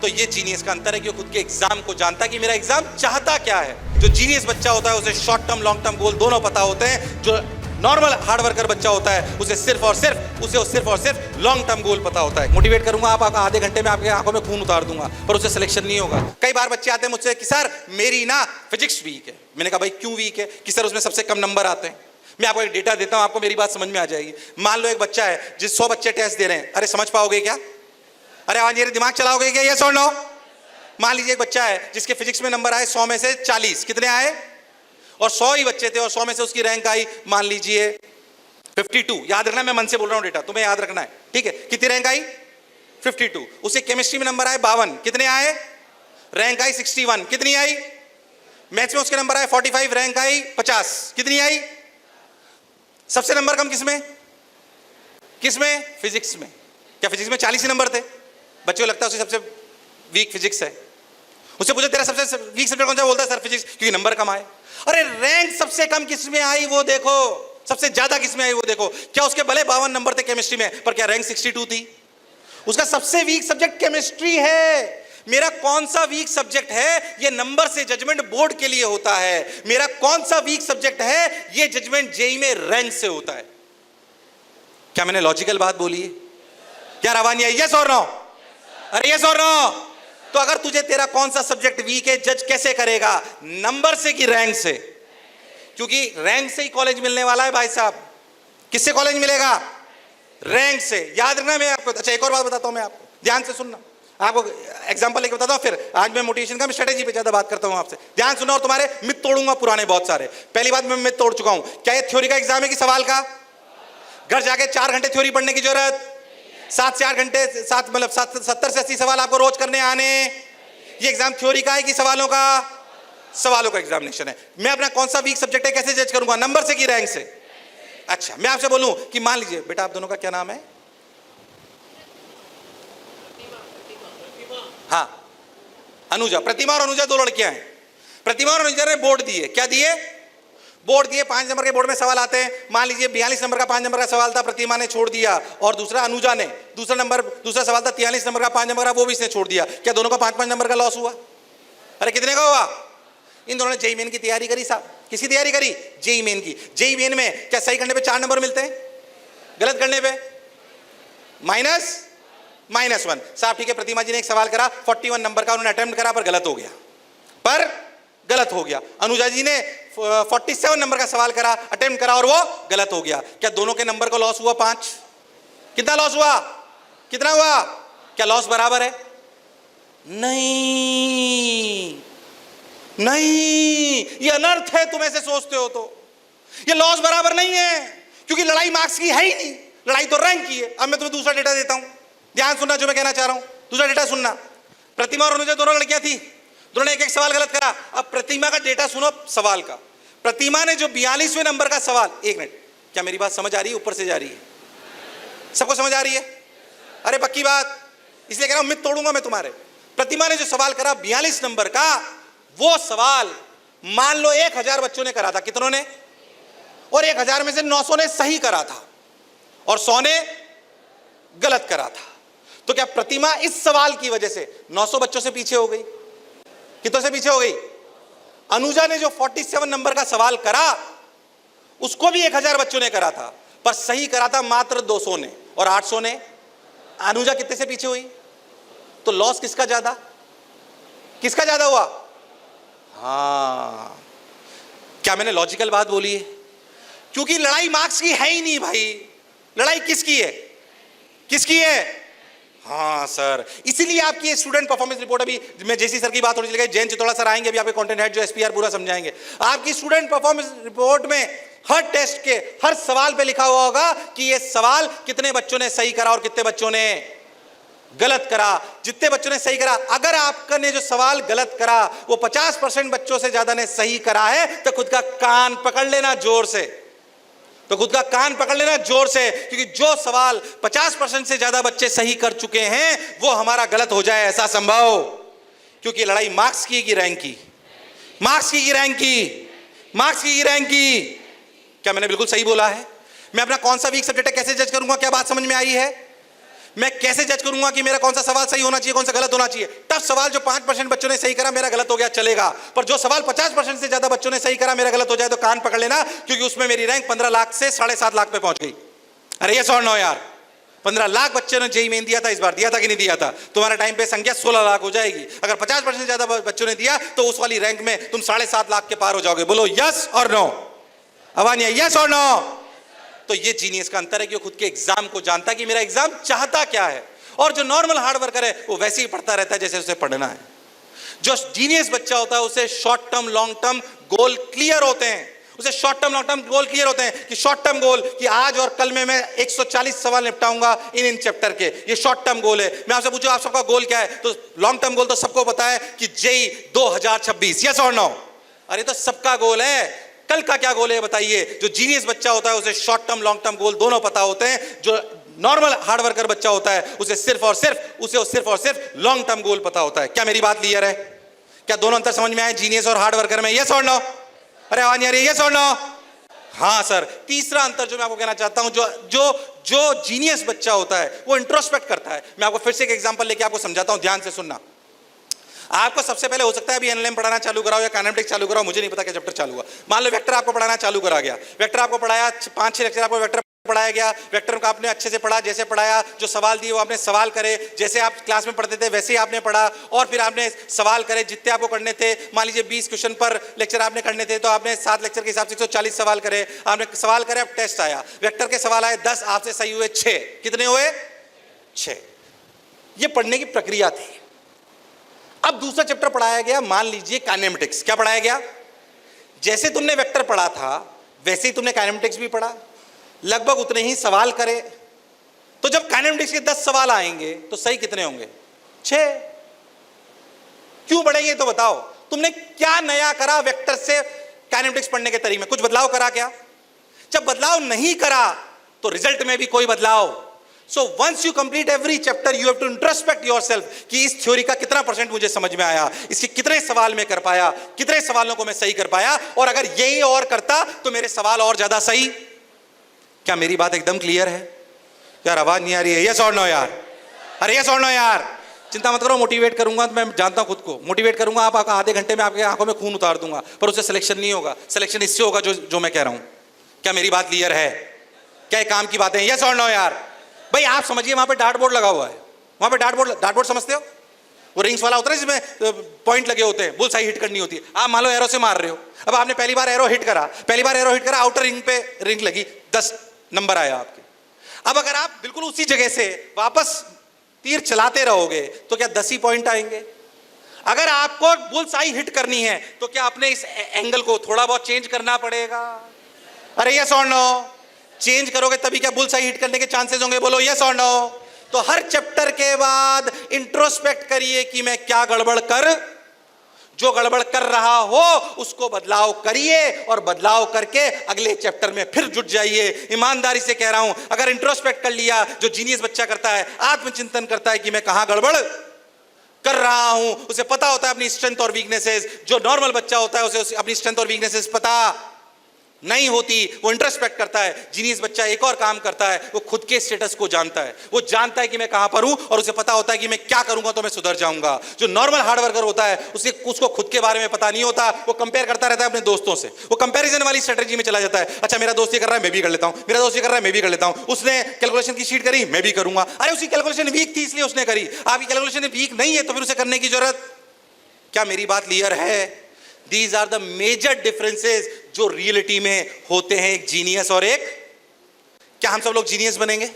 तो ये जीनियस का अंतर है कि वो खुद के एग्जाम को जानता है कि मेरा एग्जाम चाहता क्या है। जो जीनियस बच्चा होता है उसे short term long term goal दोनों पता होते हैं। जो नॉर्मल हार्ड वर्कर बच्चा होता है उसे सिर्फ और सिर्फ लॉन्ग टर्म गोल पता होता है। मोटिवेट करूंगा आप आधे घंटे में आपके आंखों में खून उतार दूंगा, पर उसे सिलेक्शन नहीं होगा। कई बार बच्चे आते हैं मुझसे कि सर मेरी ना फिजिक्स वीक है। मैंने कहा भाई क्यों वीक है? कि सर उसमें सबसे कम नंबर आते हैं। मैं आपको एक डेटा देता हूं, आपको मेरी बात समझ में आ जाएगी। मान लो एक बच्चा है जिस 100 बच्चे टेस्ट दे रहे हैं, अरे समझ पाओगे क्या? अरे आज ये दिमाग चलाओगे क्या? यस और नो? मान लीजिए एक बच्चा है जिसके फिजिक्स में नंबर आए 100 में से 40, कितने आए? और 100 ही बच्चे थे और 100 में से उसकी रैंक आई मान लीजिए 52। याद रखना, मैं मन से बोल रहा हूं डेटा, तुम्हें याद रखना है, ठीक है? कितनी रैंक आई? 52। उसे केमिस्ट्री में नंबर आए 52, कितने आए? रैंक आई 61, कितनी आई? मैथ्स में उसके नंबर आए 45, रैंक आई 50, कितनी आई? सबसे नंबर कम किसमें? किसमें? फिजिक्स में। क्या फिजिक्स में 40 ही नंबर थे? बच्चे को लगता है उसे सबसे वीक फिजिक्स है। उससे पूछो तेरा सबसे वीक सब्जेक्ट कौन सा? बोलता है सर फिजिक्स, क्योंकि नंबर कम आए। अरे रैंक सबसे कम किसमें आई वो देखो, सबसे ज्यादा किसमें आई वो देखो। क्या उसके भले 52 नंबर थे केमिस्ट्री में, पर क्या रैंक 62 थी? उसका सबसे वीक सब्जेक्ट केमिस्ट्री है। मेरा कौन सा वीक सब्जेक्ट है ये नंबर से जजमेंट बोर्ड के लिए होता है। मेरा कौन सा वीक सब्जेक्ट है ये जजमेंट जेई में रैंक से होता है। क्या मैंने लॉजिकल बात बोली है? क्या रवानी है? यस और नो? अरे यस और नो? तो अगर तुझे तेरा कौन सा सब्जेक्ट वीक है जज कैसे करेगा? नंबर से कि रैंक से? क्योंकि रैंक से ही कॉलेज मिलने वाला है भाई साहब। किससे कॉलेज मिलेगा? रैंक से। याद रखना। मैं आपको अच्छा एक और बात बताता हूं, मैं आपको ध्यान से सुनना। आपको एग्जांपल लेके बताता हूं, फिर आज मैं मोटिवेशन का, मैं स्ट्रेटेजी पे ज्यादा बात करता हूं आपसे। ध्यान सुनो और तुम्हारे मिथ तोड़ूंगा पुराने बहुत सारे। पहली बात, मैं मिथ तोड़ चुका हूं। क्या ये थ्योरी का एग्जाम है कि सवाल का? घर जाके 4 घंटे थ्योरी पढ़ने की जरूरत? 7 से 8 घंटे, 7 मतलब 70 से 80 सवाल आपको रोज करने आने? ये एग्जाम थ्योरी का है कि सवालों का? सवालों का एग्जामिनेशन है। मैं अपना कौन सा वीक सब्जेक्ट है कैसे जज करूंगा? नंबर से कि रैंक से? अच्छा, मैं आपसे बोलूं कि मान लीजिए बेटा आप दोनों का क्या नाम है? हाँ, अनुजा। प्रतिमा और अनुजा 2 लड़कियां हैं। प्रतिमा और अनुजा ने बोर्ड दिए। क्या दिए? बोर्ड दिए। 5 नंबर के बोर्ड में सवाल आते हैं। मान लीजिए 42 नंबर का 5 नंबर का सवाल था, प्रतिमा ने छोड़ दिया, और दूसरा अनुजा ने दूसरा सवाल था 43 नंबर का 5 नंबर का, वो भी इसने छोड़ दिया। क्या दोनों का 5-5 नंबर का लॉस हुआ? अरे कितने का हुआ? इन दोनों ने जेई मेन की तैयारी करी साहब। किसकी तैयारी करी? जेई मेन की। जेई मेन में क्या सही करने पे 4 नंबर मिलते हैं? गलत करने पे -1 साहब। ठीक है, प्रतिमा जी ने एक सवाल करा 41 नंबर का, उन्होंने अटेम्प्ट करा पर गलत हो गया। अनुजा जी ने 47 नंबर का सवाल करा, अटेम्प्ट करा और वो गलत हो गया। क्या दोनों के नंबर का लॉस हुआ? 5। कितना लॉस हुआ? कितना हुआ? क्या लॉस बराबर है? नहीं, ये अनर्थ है। तुम ऐसे सोचते हो तो ये लॉस बराबर नहीं है, क्योंकि लड़ाई मार्क्स की है ही नहीं, लड़ाई तो रैंक की है। अब मैं तुम्हें दूसरा डेटा देता हूं, ध्यान सुनना जो मैं कहना चाह रहा हूं। दूसरा डेटा सुनना। प्रतिमा और अनुजा दोनों लड़कियां थी, दोनों ने एक सवाल गलत करा। अब प्रतिमा का डेटा सुनो सवाल का। प्रतिमा ने जो 42वें नंबर का सवाल, 1 मिनट, क्या मेरी बात समझ आ रही है? ऊपर से जा रही है? सबको समझ आ रही है? अरे पक्की बात, इसलिए कह रहा हूं मिथ तोड़ूंगा मैं तुम्हारे। प्रतिमा ने जो सवाल करा 42 नंबर का, वो सवाल मान लो 1000 बच्चों ने करा था। कितनों ने? और 1000 में से 900 ने सही करा था और 100 ने गलत करा था। तो क्या प्रतिमा इस सवाल की वजह से 900 बच्चों से पीछे हो गई? कितनों से पीछे हो गई? अनुजा ने जो 47 नंबर का सवाल करा उसको भी 1000 बच्चों ने करा था, पर सही करा था मात्र 200 ने, और 800 ने। अनुजा कितने से पीछे हुई? तो लॉस किसका ज्यादा? किसका ज्यादा हुआ? हाँ, क्या मैंने लॉजिकल बात बोली है? क्योंकि लड़ाई मार्क्स की है ही नहीं भाई, लड़ाई किसकी है? किसकी है? हाँ सर, इसीलिए आपकी स्टूडेंट परफॉर्मेंस रिपोर्ट, अभी मैं जेसी सर की बात थोड़ी लगी, जैन चितौड़ा सर आएंगे, अभी आपके कंटेंट हेड जो एसपीआर पूरा समझाएंगे। आपकी स्टूडेंट परफॉर्मेंस रिपोर्ट में हर टेस्ट के हर सवाल पे लिखा हुआ होगा कि ये सवाल कितने बच्चों ने सही करा और कितने बच्चों ने गलत करा। जितने बच्चों ने सही करा, अगर आपने जो सवाल गलत करा वो 50% बच्चों से ज्यादा ने सही करा है, तो खुद का कान पकड़ लेना जोर से, क्योंकि जो सवाल 50% से ज्यादा बच्चे सही कर चुके हैं वो हमारा गलत हो जाए ऐसा संभव। क्योंकि लड़ाई मार्क्स की कि रैंक की? मार्क्स की रैंक की। क्या मैंने बिल्कुल सही बोला है? मैं अपना कौन सा वीक सब्जेक्ट है कैसे जज करूंगा? क्या बात समझ में आई है? मैं कैसे जज करूंगा कि मेरा कौन सा सवाल सही होना चाहिए, कौन सा गलत होना चाहिए? टफ सवाल जो 5% बच्चों ने सही करा, मेरा गलत हो गया, चलेगा। पर जो सवाल 50% से ज्यादा बच्चों ने सही करा, मेरा गलत हो जाए तो कान पकड़ लेना, क्योंकि उसमें मेरी रैंक 15 लाख से 7.5 लाख पे पहुंच गई। अरे ये सॉल्व नो यार, 15 लाख बच्चों ने जेईई मेन दिया था, इस बार दिया था कि नहीं दिया था? तुम्हारा टाइम पे संख्या 16 लाख हो जाएगी। अगर 50% से ज्यादा बच्चों ने दिया तो उस वाली रैंक में तुम 7.5 लाख के पार हो जाओगे। बोलो यस और नो। अवानिया यस और नो। तो ये जीनियस का अंतर है कि वो खुद के एग्जाम को जानता है कि मेरा एग्जाम चाहता क्या है, और जो नॉर्मल हार्ड वर्कर है वो वैसे ही पढ़ता रहता है जैसे उसे पढ़ना है। जो जीनियस बच्चा होता है उसे short term long term goal clear होते हैं, उसे short term long term goal clear होते हैं कि शॉर्ट टर्म गोल कि आज और कल में मैं 140 सवाल निपटाऊंगा इन चैप्टर के, ये शॉर्ट टर्म गोल है। मैं आपसे पूछूं आप सबका गोल क्या है, तो लॉन्ग टर्म गोल तो सबको पता है कि जेईई 2026, यस और नो? अरे तो सबका गोल है, कल का क्या गोल है बताइए? जो जीनियस बच्चा होता है उसे short term long term goal दोनों पता होते हैं। जो नॉर्मल हार्ड वर्कर बच्चा होता है उसे सिर्फ और सिर्फ लॉन्ग टर्म गोल पता होता है। क्या मेरी बात क्लियर है? क्या दोनों अंतर समझ में आए जीनियस और हार्ड वर्कर में? यस और नो? अरे आवाज नहीं आ रही, यस और नो? हाँ सर। तीसरा अंतर जो मैं आपको कहना चाहता हूं, जो जीनियस बच्चा होता है वो इंट्रोस्पेक्ट करता है। मैं आपको फिर से एक एग्जांपल लेके आपको समझाता हूं, ध्यान से सुनना। आपको सबसे पहले हो सकता है अभी एनएलएम पढ़ाना चालू कराओ या काइनेमेटिक्स चालू कराओ, मुझे नहीं पता क्या चैप्टर चालू हुआ। मान लो वेक्टर आपको पढ़ाना चालू करा गया, वेक्टर आपको पढ़ाया 5-6 लेक्चर आपको वेक्टर पढ़ाया गया, वेक्टर को आपने अच्छे से पढ़ा, जैसे पढ़ाया, जो सवाल दिए वो आपने सवाल करे, जैसे आप क्लास में पढ़ते थे वैसे ही आपने पढ़ा, और फिर आपने सवाल करे जितने आपको करने थे। मान लीजिए 20 क्वेश्चन पर लेक्चर आपने करने थे तो आपने 7 लेक्चर के हिसाब से 140 सवाल करे, आपने सवाल करे, अब टेस्ट आया, वेक्टर के सवाल आए 10, आपसे सही हुए 6। कितने हुए? 6। ये पढ़ने की प्रक्रिया थी। अब दूसरा चैप्टर पढ़ाया गया, मान लीजिए काइनेमेटिक्स। क्या पढ़ाया गया? जैसे तुमने वेक्टर पढ़ा था वैसे ही तुमने काइनेमेटिक्स भी पढ़ा, लगभग उतने ही सवाल करे। तो जब काइनेमेटिक्स के 10 सवाल आएंगे तो सही कितने होंगे? 6। क्यों बढ़ेंगे तो बताओ? तुमने क्या नया करा वेक्टर से काइनेमेटिक्स पढ़ने के तरीके में? कुछ बदलाव करा क्या? जब बदलाव नहीं करा तो रिजल्ट में भी कोई बदलाव। So once you complete every chapter, you have to introspect yourself कि इस थ्योरी का कितना % मुझे समझ में आया, इसके कितने सवाल में कर पाया, कितने सवालों को मैं सही कर पाया, और अगर यही और करता तो मेरे सवाल और ज्यादा सही। क्या मेरी बात एकदम क्लियर है? यार आवाज नहीं आ रही है, यस और नो यार? अरे यस और नो यार? चिंता मत करो, मोटिवेट करूंगा तो मैं जानता हूं खुद को, मोटिवेट करूंगा। आप आधे घंटे में आपके आंखों में खून उतार दूंगा, पर उससे सिलेक्शन नहीं होगा। सिलेक्शन इससे होगा जो मैं कह रहा हूं। क्या मेरी बात क्लियर है? क्या काम की बातें? यस और नो यार? भाई आप समझिए, वहां पे डार्ट बोर्ड लगा हुआ है, वहां पे डार्ट बोर्ड समझते हो? वो रिंग्स वाला होता है जिसमें पॉइंट लगे होते हैं, बुलसाई हिट करनी होती है। आप मान लो एरो से मार रहे हो, अब आपने पहली बार एरो हिट करा, आउटर रिंग पे रिंग लगी, 10 नंबर आया आपके। अब अगर आप बिल्कुल उसी जगह से वापस तीर चलाते रहोगे तो क्या 10 ही पॉइंट आएंगे? अगर आपको बुलसाई हिट करनी है तो क्या अपने इस एंगल को थोड़ा बहुत चेंज करना पड़ेगा? अरे यस और नो? चेंज करोगे तभी क्या बुलसाई हिट करने के चांसेस होंगे? बोलो यस और नो? तो हर चैप्टर के बाद इंट्रोस्पेक्ट करिए कि मैं क्या गड़बड़ जो गड़बड़ कर रहा हो उसको बदलाव करिए, और बदलाव करके अगले चैप्टर में फिर जुट जाइए। ईमानदारी से कह रहा हूं, अगर इंट्रोस्पेक्ट कर लिया, जो जीनियस बच्चा करता है, आत्मचिंतन करता है कि मैं कहां गड़बड़ कर रहा हूं, उसे पता होता है अपनी स्ट्रेंथ और वीकनेसेस। जो नॉर्मल बच्चा होता है उसे अपनी स्ट्रेंथ और वीकनेसेस पता नहीं होती, वो इंट्रोस्पेक्ट करता है। जीनियस बच्चा एक और काम करता है, वो खुद के स्टेटस को जानता है, वो जानता है कि मैं कहां पर हूं, और उसे पता होता है कि मैं क्या करूंगा तो मैं सुधर जाऊंगा। जो नॉर्मल हार्ड वर्कर होता है उसको खुद के बारे में पता नहीं होता, वो कंपेयर करता रहता है अपने दोस्तों से, वो कंपैरिजन वाली स्ट्रेटजी में चला जाता है। अच्छा मेरा दोस्त ये कर रहा है मैं भी कर लेता हूं, मेरा दोस्त ये कर रहा है मैं भी कर लेता हूं, उसने कैलकुलेशन की शीट करी मैं भी करूंगा। अरे उसकी कैलकुलेशन वीक थी इसलिए उसने करी, आपकी कैलकुलेशन वीक नहीं है तो फिर उसे करने की जरूरत। क्या मेरी बात क्लियर है? These are the major differences जो रियलिटी में होते हैं एक जीनियस और एक। क्या हम सब लोग जीनियस बनेंगे?